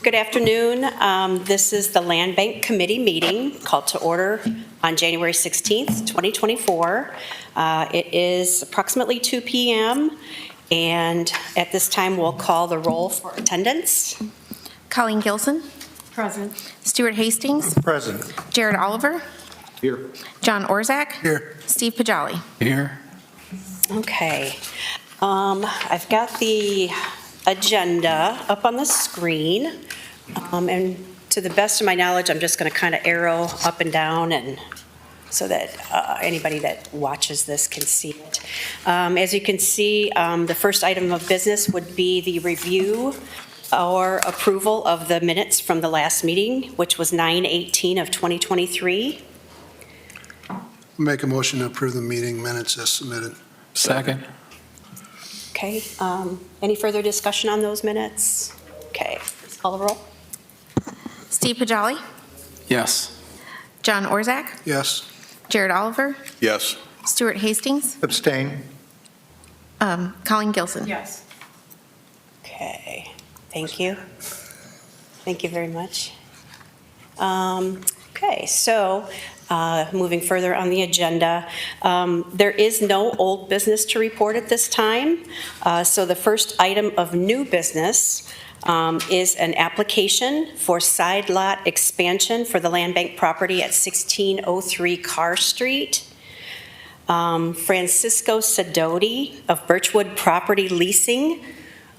Good afternoon. This is the Land Bank Committee meeting called to order on January 16th, 2024. It is approximately 2 p.m. and at this time we'll call the roll for attendance. Colleen Gilson. Present. Stuart Hastings. Present. Jared Oliver. Here. John Orzak. Here. Steve Pajali. Here. Okay. I've got the agenda up on the screen. And to the best of my knowledge, I'm just going to kind of arrow up and down and so that anybody that watches this can see it. As you can see, the first item of business would be the review or approval of the minutes from the last meeting, which was 9/18 of 2023. Make a motion to approve the meeting minutes as submitted. Second. Okay. Any further discussion on those minutes? Okay. Let's call the roll. Steve Pajali. Yes. John Orzak. Yes. Jared Oliver. Yes. Stuart Hastings. Abstain. Colleen Gilson. Yes. Okay. Thank you. Thank you very much. Okay. So moving further on the agenda, there is no old business to report at this time. So the first item of new business is an application for side lot expansion for the land bank property at 1603 Carr Street. Francisco Sidoti of Birchwood Property Leasing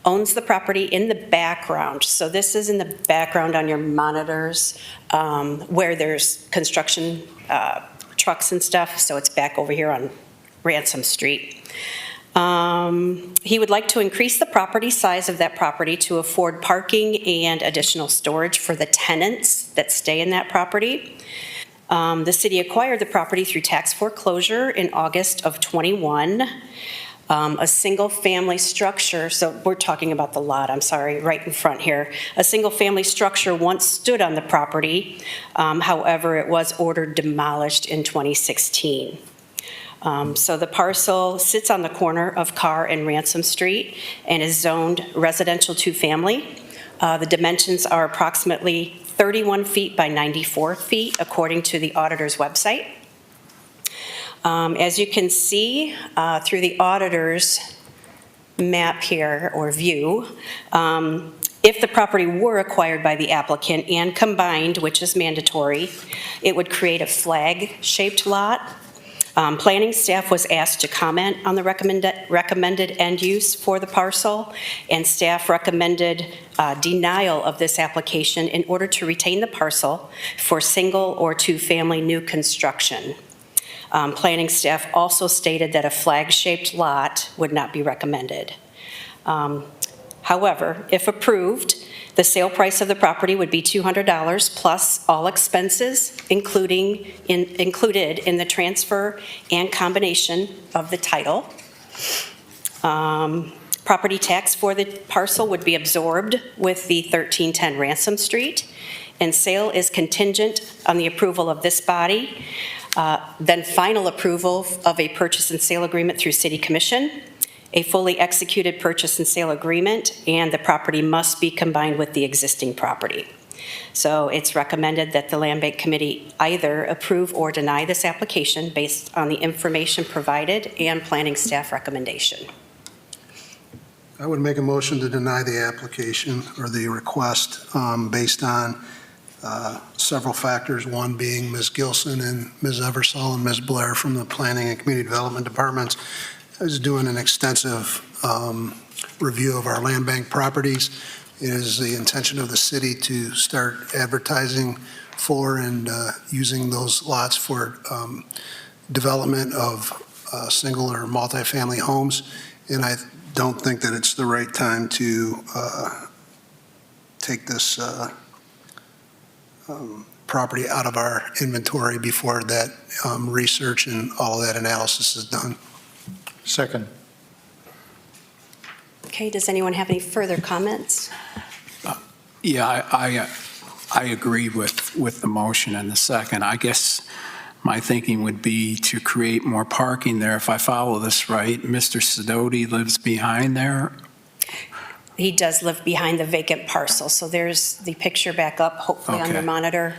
owns the property in the background. So this is in the background on your monitors where there's construction trucks and stuff. So it's back over here on Ransom Street. He would like to increase the property size of that property to afford parking and additional storage for the tenants that stay in that property. The city acquired the property through tax foreclosure in August of 21. A single-family structure, so we're talking about the lot, I'm sorry, right in front here. A single-family structure once stood on the property. However, it was ordered demolished in 2016. So the parcel sits on the corner of Carr and Ransom Street and is zoned residential two-family. The dimensions are approximately 31 feet by 94 feet, according to the auditor's website. As you can see through the auditor's map here, or view, if the property were acquired by the applicant and combined, which is mandatory, it would create a flag-shaped lot. Planning staff was asked to comment on the recommended end use for the parcel, and staff recommended denial of this application in order to retain the parcel for single or two-family new construction. Planning staff also stated that a flag-shaped lot would not be recommended. However, if approved, the sale price of the property would be $200 plus all expenses included in the transfer and combination of the title. Property tax for the parcel would be absorbed with the 1310 Ransom Street, and sale is contingent on the approval of this body, then final approval of a purchase and sale agreement through City Commission, a fully executed purchase and sale agreement, and the property must be combined with the existing property. So it's recommended that the Land Bank Committee either approve or deny this application based on the information provided and planning staff recommendation. I would make a motion to deny the application or the request based on several factors, one being Ms. Gilson and Ms. Eversole and Ms. Blair from the Planning and Community Development Departments is doing an extensive review of our land bank properties. It is the intention of the city to start advertising for and using those lots for development of single or multifamily homes. And I don't think that it's the right time to take this property out of our inventory before that research and all that analysis is done. Second. Okay, does anyone have any further comments? Yeah, I agree with the motion and the second. I guess my thinking would be to create more parking there. If I follow this right, Mr. Sidoti lives behind there? He does live behind the vacant parcel. So there's the picture back up, hopefully on your Okay. monitor.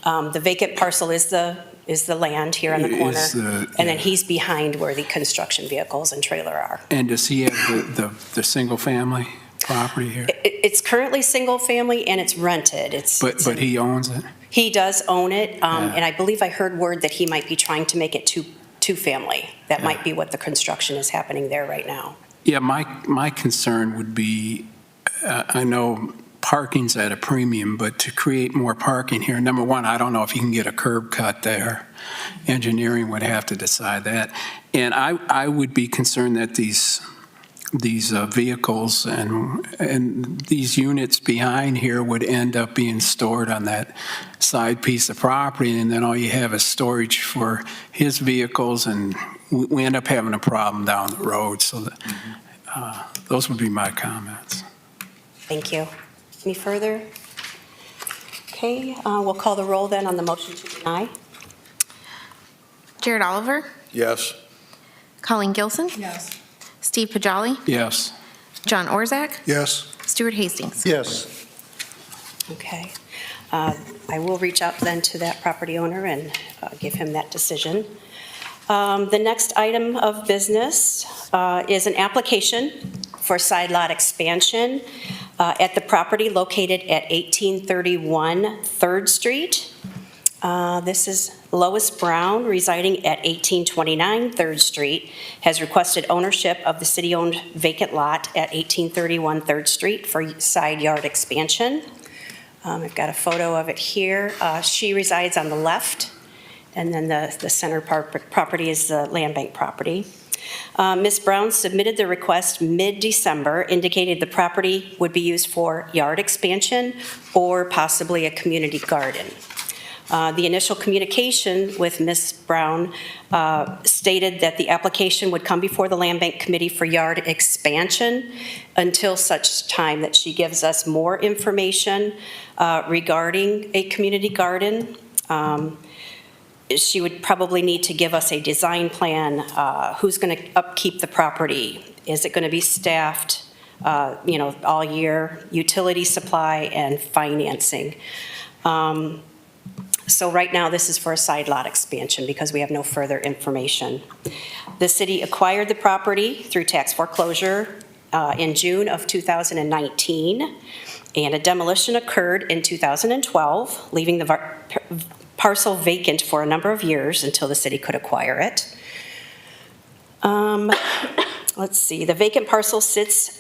The vacant parcel is the land here on the corner. And then he's behind where the construction vehicles and trailer are. And does he have the single-family property here? It's currently single-family and it's rented. But he owns it? He does own it, Yeah. and I believe I heard word that he might be trying to make it two-family. That Yeah. might be what the construction is happening there right now. Yeah, my concern would be, I know parking's at a premium, but to create more parking here, number one, I don't know if you can get a curb cut there. Engineering would have to decide that. And I would be concerned that these vehicles and these units behind here would end up being stored on that side piece of property, and then all you have is storage for his vehicles, and we end up having a problem down the road. So those would be my comments. Thank you. Any further? Okay, we'll call the roll then on the motion to deny. Jared Oliver, Yes. Colleen Gilson, Yes. Steve Pajali, Yes. John Orzak, Yes. Stuart Hastings. Yes. Okay. I will reach out then to that property owner and give him that decision. The next item of business is an application for side lot expansion at the property located at 1831 3rd Street. This is Lois Brown, residing at 1829 3rd Street, has requested ownership of the city-owned vacant lot at 1831 3rd Street for side yard expansion. I've got a photo of it here. She resides on the left, and then the center property is the land bank property. Ms. Brown submitted the request mid-December, indicated the property would be used for yard expansion or possibly a community garden. The initial communication with Ms. Brown stated that the application would come before the Land Bank Committee for yard expansion until such time that she gives us more information regarding a community garden. She would probably need to give us a design plan, who's going to upkeep the property. Is it going to be staffed, all year, utility supply, and financing. So right now, this is for a side lot expansion because we have no further information. The city acquired the property through tax foreclosure in June of 2019, and a demolition occurred in 2012, leaving the parcel vacant for a number of years until the city could acquire it. Let's see, the vacant parcel sits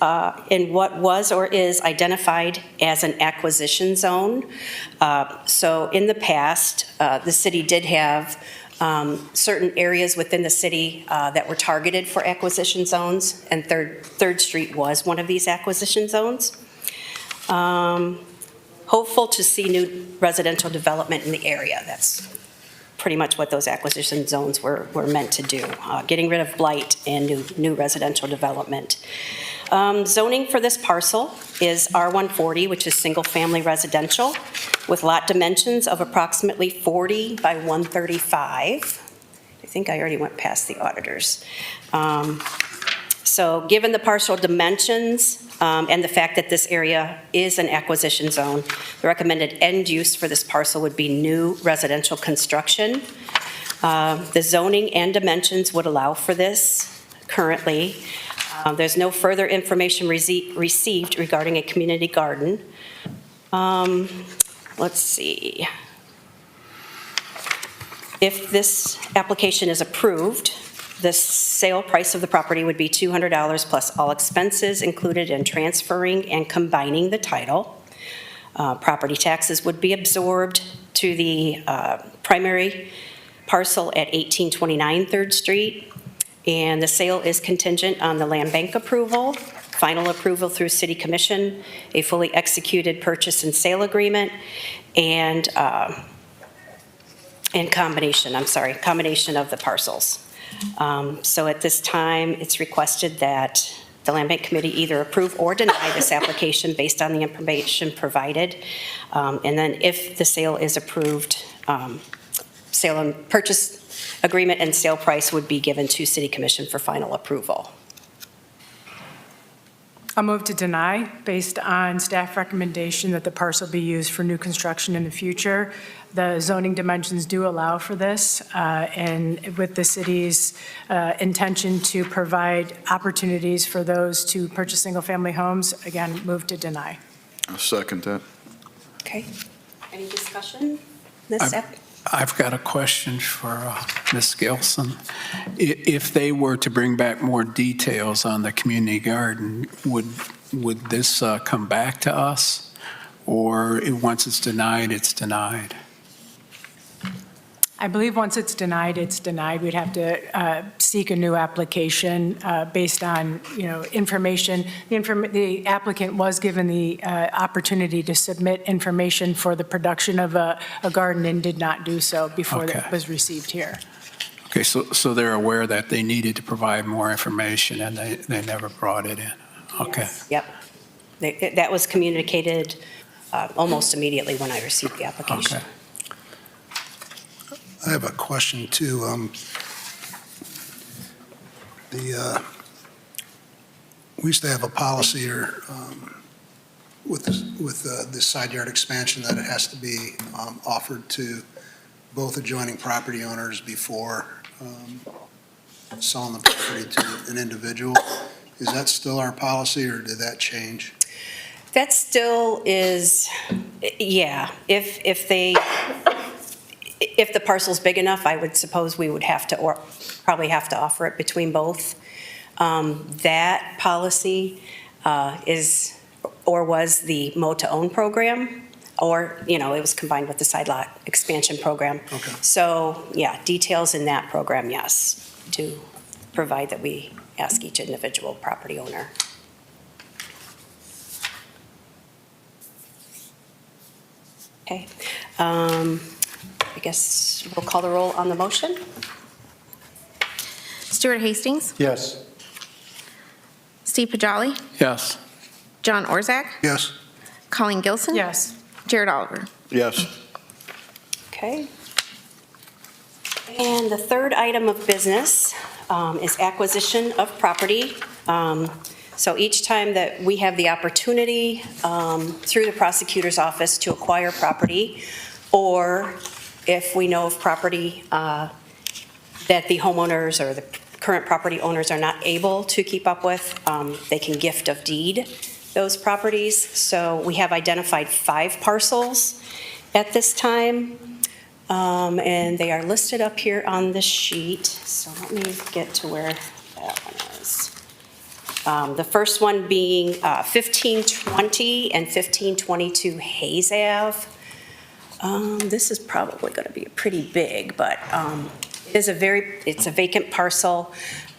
in what was or is identified as an acquisition zone. So in the past, the city did have certain areas within the city that were targeted for acquisition zones, and Third Street was one of these acquisition zones. Hopeful to see new residential development in the area. That's pretty much what those acquisition zones were meant to do, getting rid of blight and new residential development. Zoning for this parcel is R140, which is single-family residential, with lot dimensions of approximately 40 by 135. I think I already went past the auditors. So given the parcel dimensions and the fact that this area is an acquisition zone, the recommended end use for this parcel would be new residential construction. The zoning and dimensions would allow for this currently. There's no further information received regarding a community garden. Let's see. If this application is approved, the sale price of the property would be $200 plus all expenses included in transferring and combining the title. Property taxes would be absorbed to the primary parcel at 1829 3rd Street, and the sale is contingent on the land bank approval, final approval through City Commission, a fully executed purchase and sale agreement, and combination of the parcels. So at this time, it's requested that the Land Bank Committee either approve or deny this application based on the information provided. And then if the sale is approved, sale and purchase agreement and sale price would be given to City Commission for final approval. I'll move to deny based on staff recommendation that the parcel be used for new construction in the future. The zoning dimensions do allow for this, and with the city's intention to provide opportunities for those to purchase single-family homes, again, move to deny. I'll second that. Okay. Any discussion? This I've got a question for Ms. Gilson. If they were to bring back more details on the community garden, would this come back to us? Or once it's denied, it's denied? I believe once it's denied, it's denied. We'd have to seek a new application based on, information. The applicant was given the opportunity to submit information for the production of a garden and did not do so before Okay. that was received here. Okay, so they're aware that they needed to provide more information and they never brought it in? Okay. Yep. That was communicated almost immediately when I received the application. Okay. I have a question too. We used to have a policy with the side yard expansion that it has to be offered to both adjoining property owners before selling the property to an individual. Is that still our policy, or did that change? That still is, yeah, if the parcel's big enough, I would suppose we would have to, or probably have to offer it between both. That policy is, or was the mow-to-own program, or, it was combined with the side lot expansion program. Okay. So, yeah, details in that program, yes, do provide that we ask each individual property owner. Okay. I guess we'll call the roll on the motion. Stuart Hastings, Yes. Steve Pajali, Yes. John Orzak, Yes. Colleen Gilson. Yes. Jared Oliver. Yes. Okay. And the third item of business is acquisition of property. So each time that we have the opportunity through the prosecutor's office to acquire property, or if we know of property that the homeowners or the current property owners are not able to keep up with, they can gift of deed those properties. So we have identified 5 parcels at this time, and they are listed up here on the sheet. So let me get to where that one is. The first one being 1520 and 1522 Hayes Ave. This is probably going to be pretty big, but it's a vacant parcel.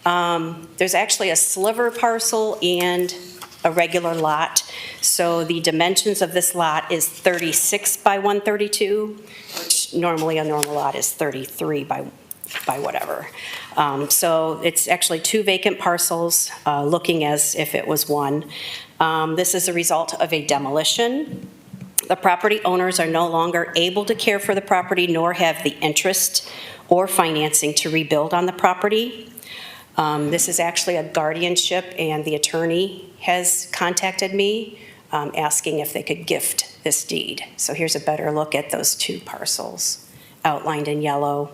There's actually a sliver parcel and a regular lot. So the dimensions of this lot is 36 by 132, which normally a normal lot is 33 by whatever. So it's actually 2 vacant parcels, looking as if it was one. This is a result of a demolition. The property owners are no longer able to care for the property, nor have the interest or financing to rebuild on the property. This is actually a guardianship, and the attorney has contacted me asking if they could gift this deed. So here's a better look at those 2 parcels outlined in yellow.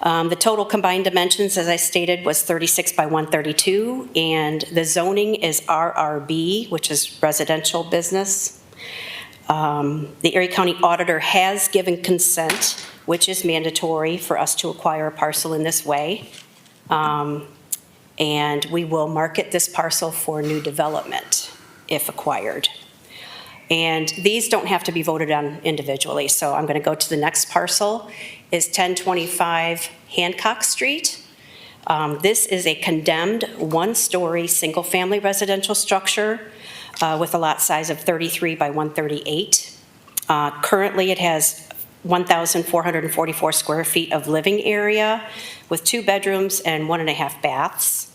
The total combined dimensions, as I stated, was 36 by 132, and the zoning is RRB, which is residential business. The Erie County Auditor has given consent, which is mandatory for us to acquire a parcel in this way. And we will market this parcel for new development if acquired. And these don't have to be voted on individually, so I'm going to go to the next parcel, is 1025 Hancock Street. This is a condemned 1-story single-family residential structure with a lot size of 33 by 138. Currently, it has 1,444 square feet of living area with 2 bedrooms and 1.5 baths.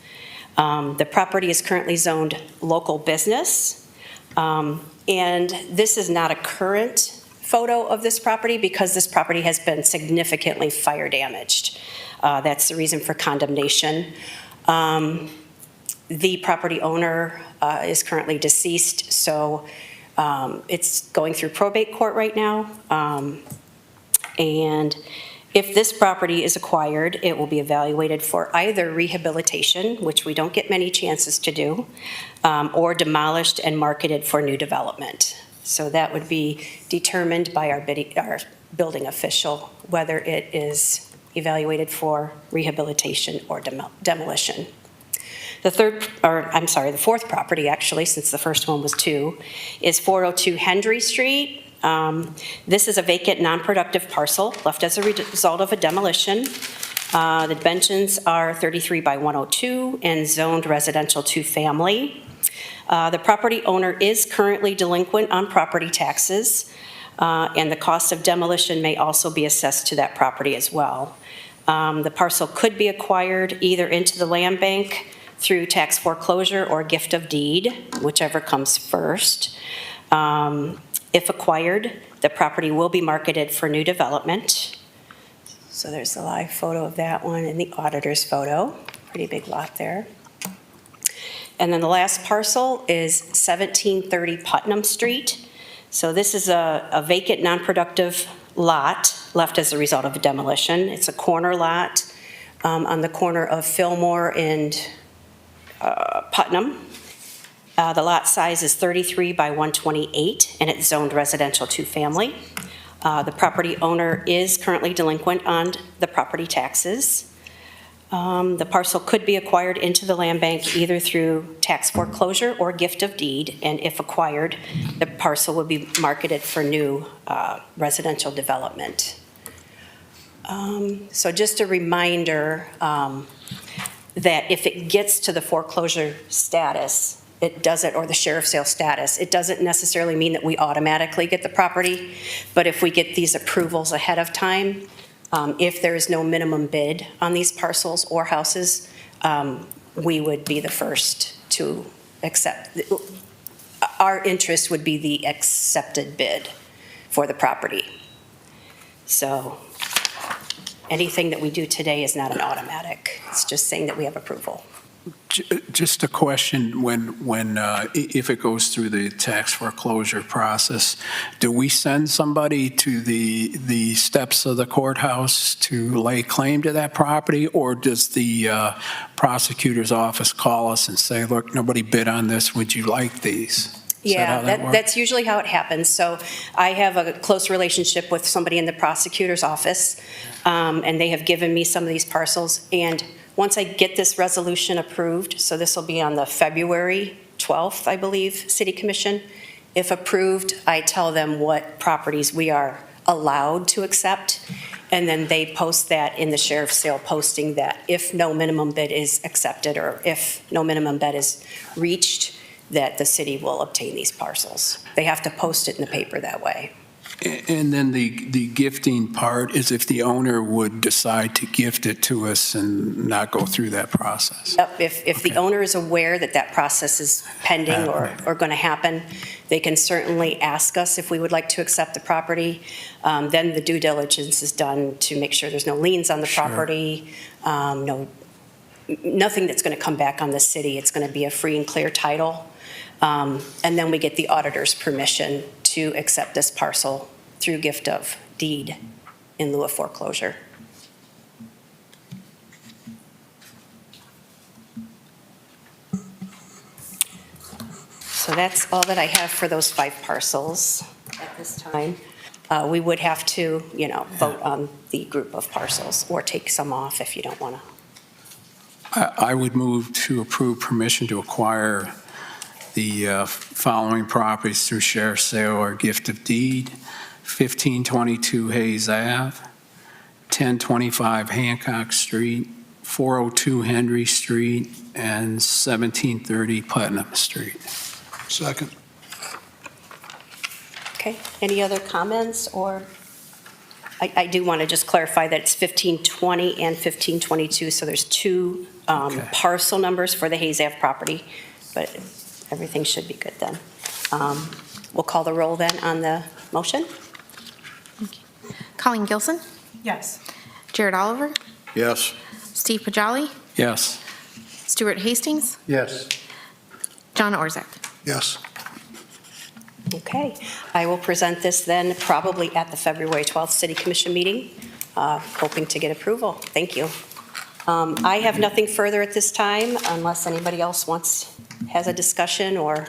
The property is currently zoned local business. And this is not a current photo of this property because this property has been significantly fire damaged. That's the reason for condemnation. The property owner is currently deceased, so it's going through probate court right now. And if this property is acquired, it will be evaluated for either rehabilitation, which we don't get many chances to do, or demolished and marketed for new development. So that would be determined by our building official, whether it is evaluated for rehabilitation or demolition. The fourth property, actually, since the first one was 2, is 402 Hendry Street. This is a vacant, non-productive parcel left as a result of a demolition. The dimensions are 33 by 102 and zoned residential 2-family. The property owner is currently delinquent on property taxes, and the cost of demolition may also be assessed to that property as well. The parcel could be acquired either into the land bank through tax foreclosure or gift of deed, whichever comes first. If acquired, the property will be marketed for new development. So there's a live photo of that one and the auditor's photo. Pretty big lot there. And then the last parcel is 1730 Putnam Street. So this is a vacant, non-productive lot left as a result of a demolition. It's a corner lot on the corner of Fillmore and Putnam. The lot size is 33 by 128, and it's zoned residential 2-family. The property owner is currently delinquent on the property taxes. The parcel could be acquired into the land bank either through tax foreclosure or gift of deed, and if acquired, the parcel would be marketed for new residential development. So just a reminder that if it gets to the foreclosure status, it doesn't, or the sheriff's sale status, it doesn't necessarily mean that we automatically get the property, but if we get these approvals ahead of time, if there is no minimum bid on these parcels or houses, we would be the first to accept. Our interest would be the accepted bid for the property. So anything that we do today is not an automatic. It's just saying that we have approval. Just a question, if it goes through the tax foreclosure process, do we send somebody to the steps of the courthouse to lay claim to that property, or does the prosecutor's office call us and say, look, nobody bid on this, would you like these? Yeah, that's usually how it happens. So I have a close relationship with somebody in the prosecutor's office, and they have given me some of these parcels, and once I get this resolution approved, so this will be on the February 12th, I believe, City Commission. If approved, I tell them what properties we are allowed to accept, and then they post that in the sheriff's sale posting that if no minimum bid is accepted or if no minimum bid is reached, that the city will obtain these parcels. They have to post it in the paper that way. And then the gifting part is if the owner would decide to gift it to us and not go through that process. Yep, if the owner is aware that that process is pending or going to happen, they can certainly ask us if we would like to accept the property. Then the due diligence is done to make sure there's no liens on the property, nothing that's going to come back on the city. It's going to be a free and clear title. And then we get the auditor's permission to accept this parcel through gift of deed in lieu of foreclosure. So that's all that I have for those 5 parcels at this time. We would have to, vote on the group of parcels or take some off if you don't want to. I would move to approve permission to acquire the following properties through share sale or gift of deed: 1522 Hayes Ave, 1025 Hancock Street, 402 Henry Street, and 1730 Putnam Street. Second. Okay, any other comments? Or I do want to just clarify that it's 1520 and 1522, so there's 2 parcel numbers for the Hayes Ave property, but everything should be good then. We'll call the roll then on the motion. Colleen Gilson, Yes. Jared Oliver, Yes. Steve Pajali, Yes. Stuart Hastings, Yes. John Orzak. Yes. Okay, I will present this then probably at the February 12th City Commission meeting, hoping to get approval. Thank you. I have nothing further at this time unless anybody else has a discussion or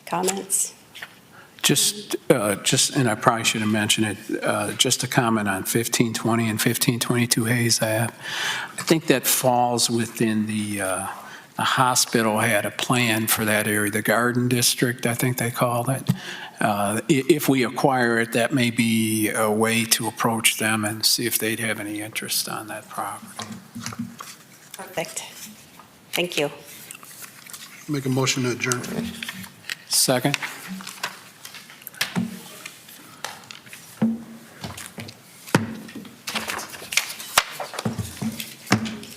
comments. Just, and I probably should have mentioned it, just a comment on 1520 and 1522 Hayes Ave. I think that falls within the hospital had a plan for that area, the Garden District, I think they called it. If we acquire it, that may be a way to approach them and see if they'd have any interest on that property. Perfect. Thank you. Make a motion to adjourn. Second?